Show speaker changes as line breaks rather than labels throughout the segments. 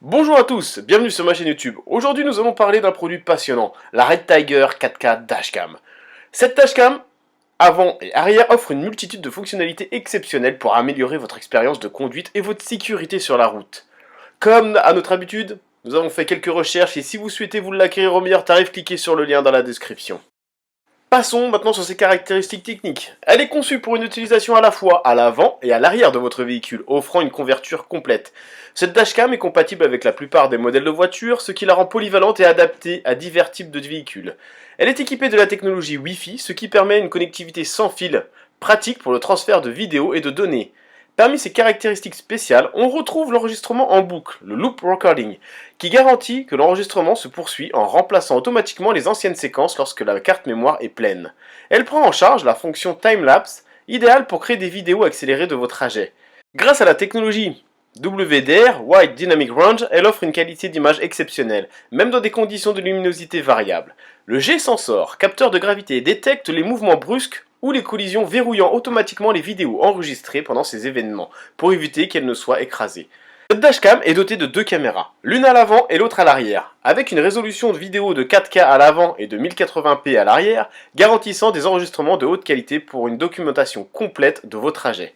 Bonjour à tous, bienvenue sur ma chaîne YouTube. Aujourd'hui nous allons parler d'un produit passionnant, la Red Tiger 4K Dashcam. Cette dashcam, avant et arrière, offre une multitude de fonctionnalités exceptionnelles pour améliorer votre expérience de conduite et votre sécurité sur la route. Comme à notre habitude, nous avons fait quelques recherches et si vous souhaitez vous l'acquérir au meilleur tarif, cliquez sur le lien dans la description. Passons maintenant sur ses caractéristiques techniques. Elle est conçue pour une utilisation à la fois à l'avant et à l'arrière de votre véhicule, offrant une couverture complète. Cette dashcam est compatible avec la plupart des modèles de voitures, ce qui la rend polyvalente et adaptée à divers types de véhicules. Elle est équipée de la technologie Wi-Fi, ce qui permet une connectivité sans fil, pratique pour le transfert de vidéos et de données. Parmi ses caractéristiques spéciales, on retrouve l'enregistrement en boucle, le loop recording, qui garantit que l'enregistrement se poursuit en remplaçant automatiquement les anciennes séquences lorsque la carte mémoire est pleine. Elle prend en charge la fonction time-lapse, idéale pour créer des vidéos accélérées de vos trajets. Grâce à la technologie WDR, Wide Dynamic Range, elle offre une qualité d'image exceptionnelle, même dans des conditions de luminosité variables. Le G-Sensor, capteur de gravité, détecte les mouvements brusques ou les collisions, verrouillant automatiquement les vidéos enregistrées pendant ces événements, pour éviter qu'elles ne soient écrasées. Cette dashcam est dotée de deux caméras, l'une à l'avant et l'autre à l'arrière, avec une résolution de vidéo de 4K à l'avant et de 1080p à l'arrière, garantissant des enregistrements de haute qualité pour une documentation complète de vos trajets.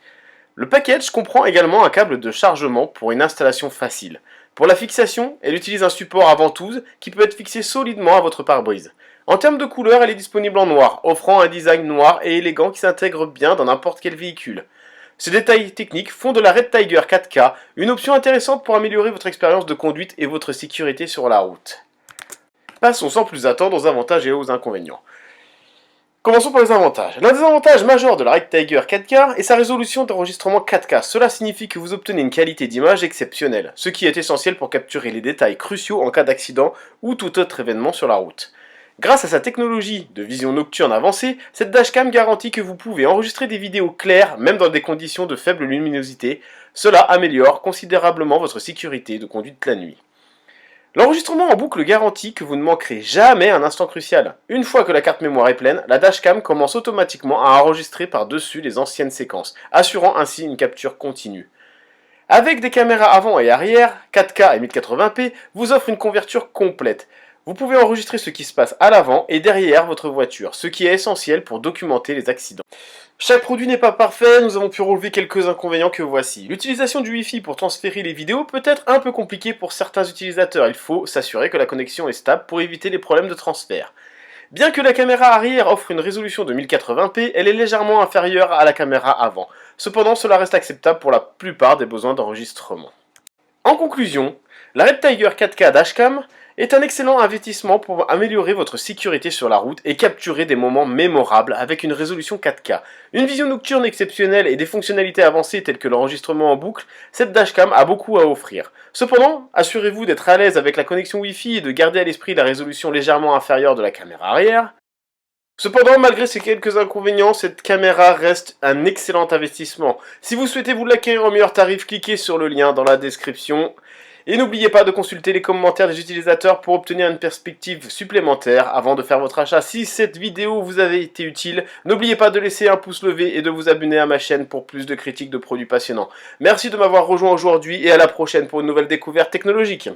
Le package comprend également un câble de chargement pour une installation facile. Pour la fixation, elle utilise un support à ventouse qui peut être fixé solidement à votre pare-brise. En termes de couleur, elle est disponible en noir, offrant un design noir et élégant qui s'intègre bien dans n'importe quel véhicule. Ces détails techniques font de la Red Tiger 4K une option intéressante pour améliorer votre expérience de conduite et votre sécurité sur la route. Passons sans plus attendre aux avantages et aux inconvénients. Commençons par les avantages. L'un des avantages majeurs de la Red Tiger 4K est sa résolution d'enregistrement 4K. Cela signifie que vous obtenez une qualité d'image exceptionnelle, ce qui est essentiel pour capturer les détails cruciaux en cas d'accident ou tout autre événement sur la route. Grâce à sa technologie de vision nocturne avancée, cette dashcam garantit que vous pouvez enregistrer des vidéos claires même dans des conditions de faible luminosité. Cela améliore considérablement votre sécurité de conduite la nuit. L'enregistrement en boucle garantit que vous ne manquerez jamais un instant crucial. Une fois que la carte mémoire est pleine, la dashcam commence automatiquement à enregistrer par-dessus les anciennes séquences, assurant ainsi une capture continue. Avec des caméras avant et arrière, 4K et 1080p, vous offre une couverture complète. Vous pouvez enregistrer ce qui se passe à l'avant et derrière votre voiture, ce qui est essentiel pour documenter les accidents. Chaque produit n'est pas parfait, nous avons pu relever quelques inconvénients que voici. L'utilisation du Wi-Fi pour transférer les vidéos peut être un peu compliquée pour certains utilisateurs. Il faut s'assurer que la connexion est stable pour éviter les problèmes de transfert. Bien que la caméra arrière offre une résolution de 1080p, elle est légèrement inférieure à la caméra avant. Cependant, cela reste acceptable pour la plupart des besoins d'enregistrement. En conclusion, la Red Tiger 4K Dashcam est un excellent investissement pour améliorer votre sécurité sur la route et capturer des moments mémorables avec une résolution 4K. Une vision nocturne exceptionnelle et des fonctionnalités avancées telles que l'enregistrement en boucle, cette dashcam a beaucoup à offrir. Cependant, assurez-vous d'être à l'aise avec la connexion Wi-Fi et de garder à l'esprit la résolution légèrement inférieure de la caméra arrière. Cependant, malgré ces quelques inconvénients, cette caméra reste un excellent investissement. Si vous souhaitez vous l'acquérir au meilleur tarif, cliquez sur le lien dans la description. Et n'oubliez pas de consulter les commentaires des utilisateurs pour obtenir une perspective supplémentaire avant de faire votre achat. Si cette vidéo vous avait été utile, n'oubliez pas de laisser un pouce levé et de vous abonner à ma chaîne pour plus de critiques de produits passionnants. Merci de m'avoir rejoint aujourd'hui et à la prochaine pour une nouvelle découverte technologique.